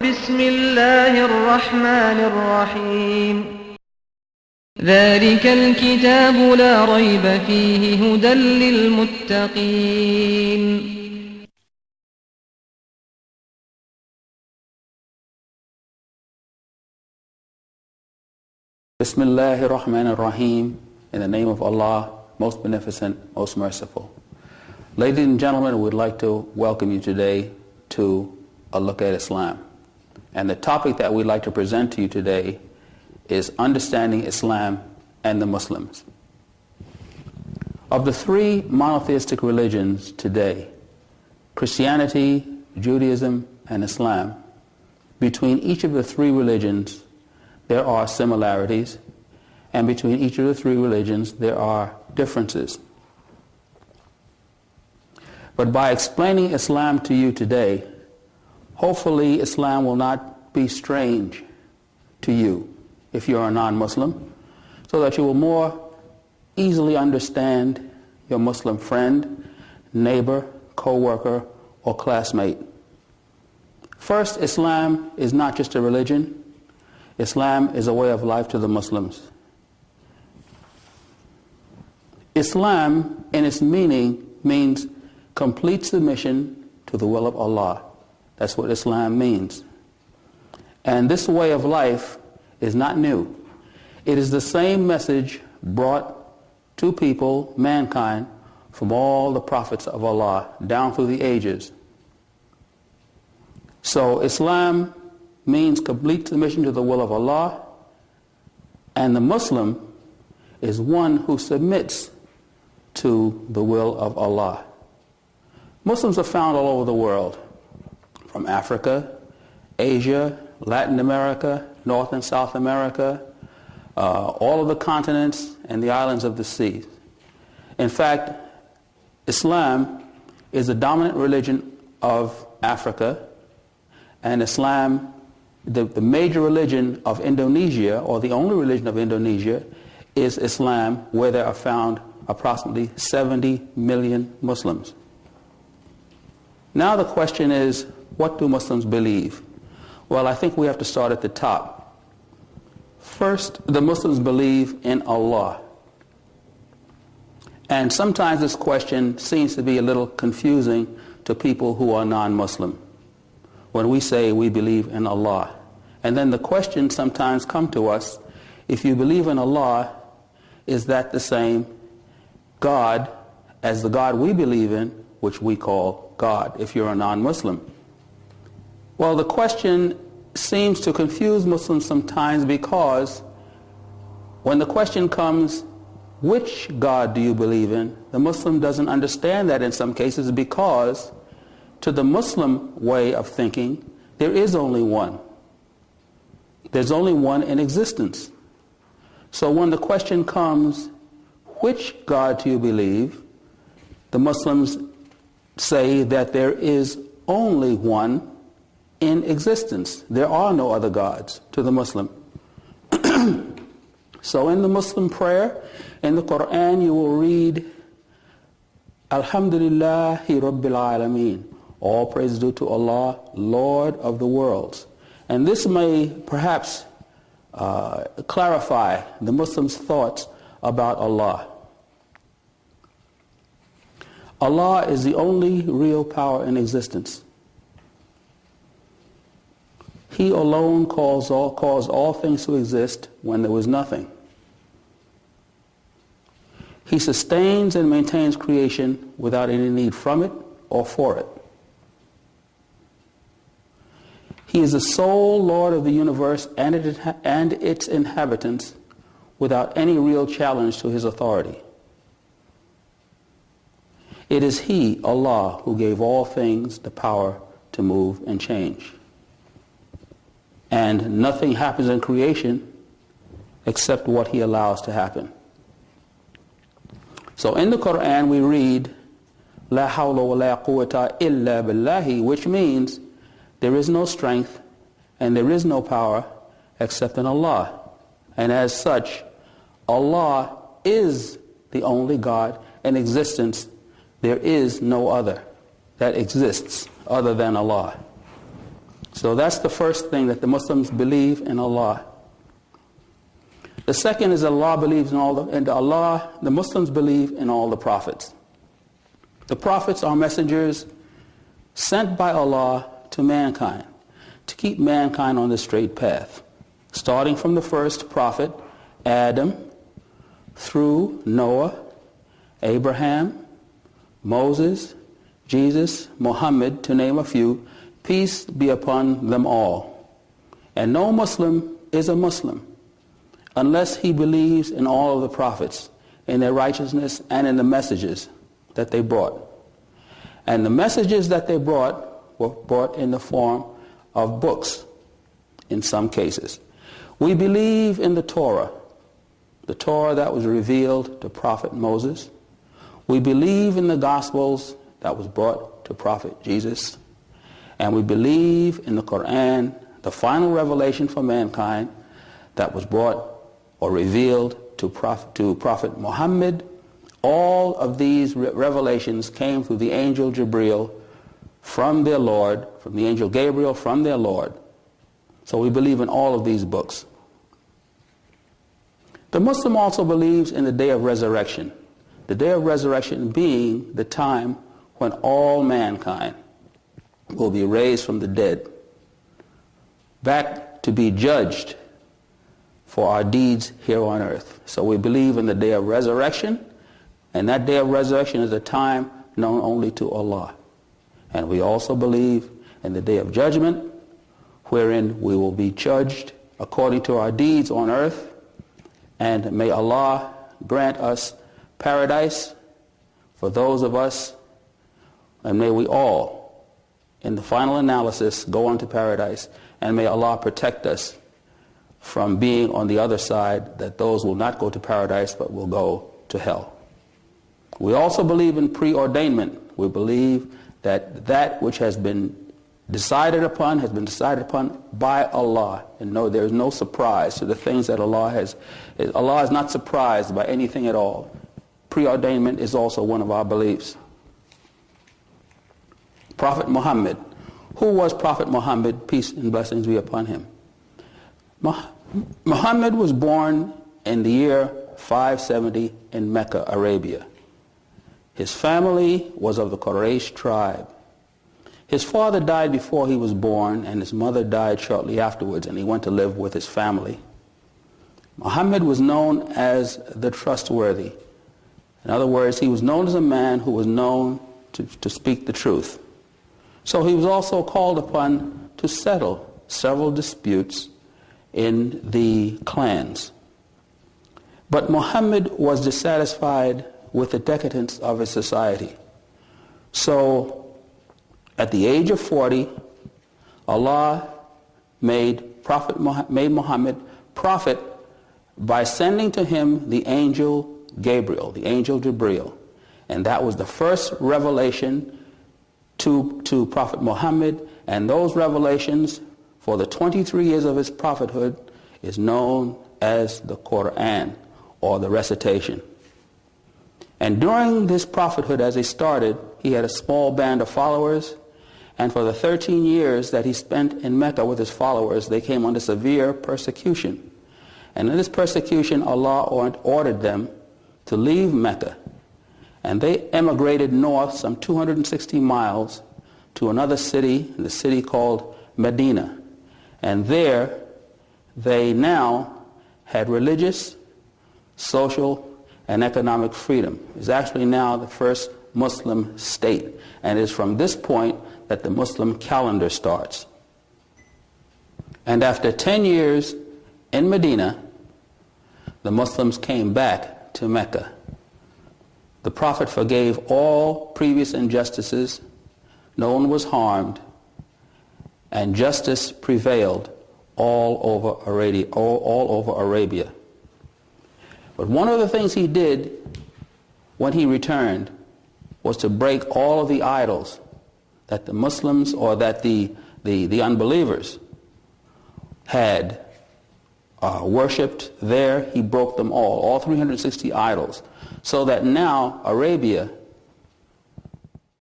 بسم الله الرحمن الرحيم ذلك الكتاب لا ريب فيه هدى للمتقين Bismillahir Rahmanir Rahim, in the name of Allah, most beneficent, most merciful. Ladies and gentlemen, we'd like to welcome you today to a look at Islam. And the topic that we'd like to present to you today is understanding Islam and the Muslims. Of the three monotheistic religions today, Christianity, Judaism, and Islam, between each of the three religions there are similarities, and between each of the three religions there are differences. But by explaining Islam to you today, hopefully Islam will not be strange to you if you're a non-Muslim, so that you will more easily understand your Muslim friend, neighbor, co-worker, or classmate. First, Islam is not just a religion. Islam is a way of life to the Muslims. Islam, in its meaning, means complete submission to the will of Allah. That's what Islam means. And this way of life is not new. It is the same message brought to people, mankind, from all the prophets of Allah down through the ages. So Islam means complete submission to the will of Allah, and the Muslim is one who submits to the will of Allah. Muslims are found all over the world, from Africa, Asia, Latin America, North and South America, all of the continents and the islands of the sea. In fact, Islam is the dominant religion of Africa, and Islam, the major religion of Indonesia, or the only religion of Indonesia, is Islam, where there are found approximately 70 million Muslims. Now the question is, what do Muslims believe? Well, I think we have to start at the top. First, the Muslims believe in Allah. And sometimes this question seems to be a little confusing to people who are non-Muslim when we say we believe in Allah. And then the question sometimes comes to us, if you believe in Allah, is that the same God as the God we believe in, which we call God, if you're a non-Muslim? Well, the question seems to confuse Muslims sometimes, because when the question comes, which God do you believe in, the Muslim doesn't understand that in some cases, because to the Muslim way of thinking, there is only one. There's only one in existence. So when the question comes, which God do you believe, the Muslims say that there is only one in existence. There are no other gods to the Muslim. So in the Muslim prayer, in the Quran, you will read, Alhamdulillahi Rabbil Alameen. All praise is due to Allah, Lord of the worlds. And this may perhaps clarify the Muslims' thoughts about Allah. Allah is the only real power in existence. He alone caused all things to exist when there was nothing. He sustains and maintains creation without any need from it or for it. He is the sole Lord of the universe and its inhabitants without any real challenge to his authority. It is He, Allah, who gave all things the power to move and change. And nothing happens in creation except what He allows to happen. So in the Quran we read, La hawla wa la quwwata illa billahi, which means there is no strength and there is no power except in Allah. And as such, Allah is the only God in existence. There is no other that exists other than Allah. So that's the first thing, that the Muslims believe in Allah. The second is Allah believes in the Muslims believe in all the prophets. The prophets are messengers sent by Allah to mankind to keep mankind on the straight path, starting from the first prophet, Adam, through Noah, Abraham, Moses, Jesus, Muhammad, to name a few. Peace be upon them all. And no Muslim is a Muslim unless he believes in all of the prophets, in their righteousness and in the messages that they brought. And the messages that they brought were brought in the form of books in some cases. We believe in the Torah that was revealed to Prophet Moses. We believe in the Gospels that was brought to Prophet Jesus. And we believe in the Quran, the final revelation for mankind that was brought or revealed to Prophet Muhammad. All of these revelations came through the angel Jibreel from their Lord, from the angel Gabriel from their Lord. So we believe in all of these books. The Muslim also believes in the day of resurrection. The day of resurrection being the time when all mankind will be raised from the dead, back to be judged for our deeds here on earth. So we believe in the day of resurrection, and that day of resurrection is a time known only to Allah. And we also believe in the day of judgment, wherein we will be judged according to our deeds on earth. And may Allah grant us paradise for those of us, and may we all, in the final analysis, go on to paradise, and may Allah protect us from being on the other side, that those will not go to paradise but will go to hell. We also believe in preordainment. We believe that that which has been decided upon has been decided upon by Allah, and no, there is no surprise to the things that Allah has. Allah is not surprised by anything at all. Preordainment is also one of our beliefs. Prophet Muhammad. Who was Prophet Muhammad? Peace and blessings be upon him. Muhammad was born in the year 570 in Mecca, Arabia. His family was of the Quraysh tribe. His father died before he was born, and his mother died shortly afterwards, and he went to live with his family. Muhammad was known as the trustworthy. In other words, he was known as a man who was known to speak the truth. So he was also called upon to settle several disputes in the clans. But Muhammad was dissatisfied with the decadence of his society. So at the age of 40, Allah made Muhammad prophet by sending to him the angel Gabriel, the angel Jibreel. And that was the first revelation to Prophet Muhammad, and those revelations for the 23 years of his prophethood is known as the Quran, or the recitation. And during this prophethood, as he started, he had a small band of followers, and for the 13 years that he spent in Mecca with his followers, they came under severe persecution. And in this persecution, Allah ordered them to leave Mecca. And they emigrated north some 260 miles to another city, the city called Medina. And there they now had religious, social, and economic freedom. It's actually now the first Muslim state. And it's from this point that the Muslim calendar starts. And after 10 years in Medina, the Muslims came back to Mecca. The Prophet forgave all previous injustices. No one was harmed. And justice prevailed all over Arabia. But one of the things he did when he returned was to break all of the idols that the Muslims, or that the unbelievers had worshipped there. He broke them all 360 idols, so that now Arabia